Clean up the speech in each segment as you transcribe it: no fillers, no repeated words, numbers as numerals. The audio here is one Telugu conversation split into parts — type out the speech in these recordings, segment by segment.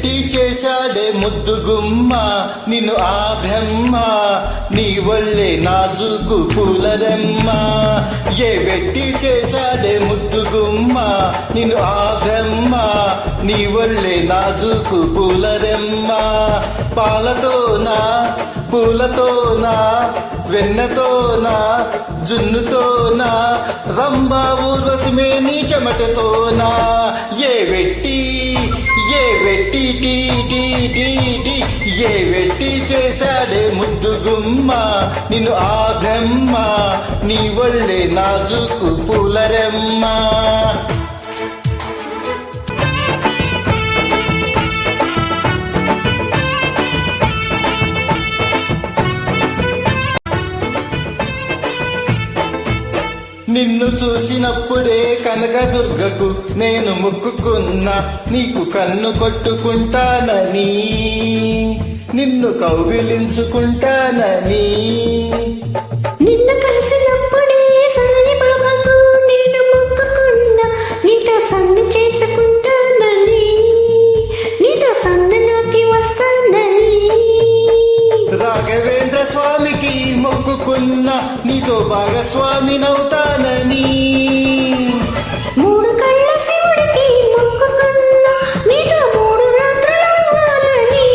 వెట్టి చేశాడే ముద్దు గుమ్మ నిన్ను ఆ బ్రహ్మ నీ ఒళ్ళే నాజుకు పూలరెమ్మ ఏ వెట్టి చేశాడే ముద్దు గుమ్మ నిన్ను ఆ బ్రహ్మ నీ ఒళ్ళే నాజుకు పూలరెమ్మ పాలతోనా పూలతోనా వెన్నతోనా జున్నుతోనా రంభా ఊర్వశమే నీ చెమటతోనా ఏ వెట్టి టీ టీ టీ టీ ఏ వెట్టి చేశాడే ముద్దు గుమ్మ నిన్ను ఆ బ్రహ్మ నీ ఒళ్ళే నాజుకు పూలరెమ్మ నిన్ను చూసినప్పుడే కనకదుర్గకు నేను మొక్కుకున్నా నీకు కన్ను కొట్టుకుంటానని నిన్ను కౌగిలించుకుంటానని నిన్ను కలిసినప్పుడే సాయి బాబాకు నేను మొక్కుకున్నా నీతో సంధి చేసుకుంటానని నీతో సంధిలోకి వస్తానని రాఘవేంద్ర స్వామికి మొక్కుకున్నా నీతో భాగస్వామినవుతానని మూడు కళ్ళ శివుడికి మొక్కుకున్నా నీతో మూడు రాత్రులవ్వాలని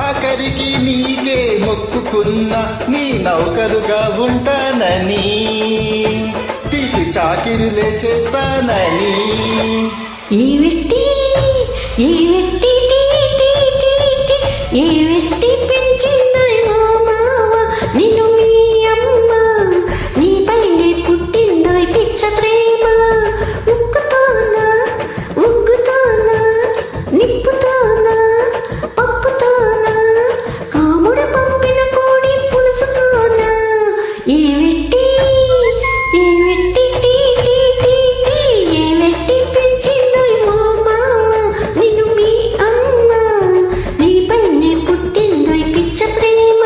ఆఖరికి నీకే మొక్కుకున్నా నీ నౌకరుగా ఉంటానని తీపి చాకిరులే చేస్తానని ఈ వెట్టి ఏ వెట్టి పెంచిందో ఓ మావ నిన్ను మీ అమ్మ నీపైనే పుట్టిందో పిచ్చ ప్రేమ ఉక్కుతోనా ఉగ్గుతోనా నిప్పుతోనా పప్పుతోనా కాముడు పంపిన కోడి పులుసుతోనా ఏ వెట్టి టీ టీ టీ టీ ఏ వెట్టి పెంచిందో ఓ మావ నిన్ను మీ అమ్మ నీపైనే పుట్టిందో పిచ్చ ప్రేమ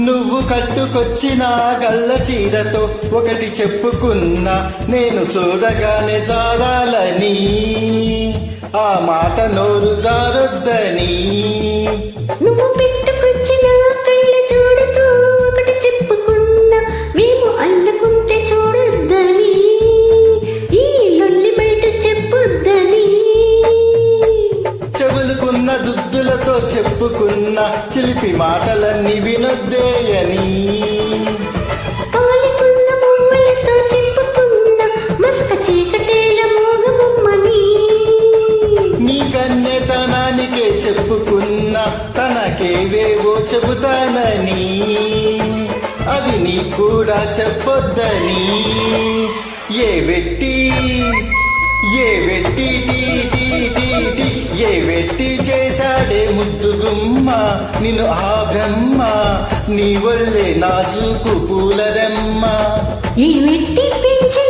నువ్వు కట్టుకొచ్చిన గల్ల చీరతో ఒకటి చెప్పుకున్నా నేను చూడగానే జారాలని ఆ మాట నోరు జారొద్దని నువ్వు పెట్టుకొచ్చిన కళ్ళ చూడుతూ ఒకటి చెప్పుకున్నా మేము అల్లుకుంటే చూడొద్దని ఈ లొల్లి బయట చెప్పొద్దని చెవులుకున్న దుద్దులతో చెప్పుకున్న చిలిపి మాటలన్నీ వినొద్దేయని పాలికున్న మువ్వలతో చెప్పుకున్న మసక చీకటేల మోగబొమ్మని నీ కన్నెతనానికే చెప్పుకున్న తనకేవేవో చెబుతానని అవి నీ కూడా చెప్పొద్దని ఏ వెట్టి టీ టీ టీ టీ ఏ వెట్టి చేశాడే ముద్దు గుమ్మ నిన్ను ఆ బ్రహ్మ నీ ఒళ్ళే నాజుకు పూలరెమ్మ ఈ వెట్టి పెంచి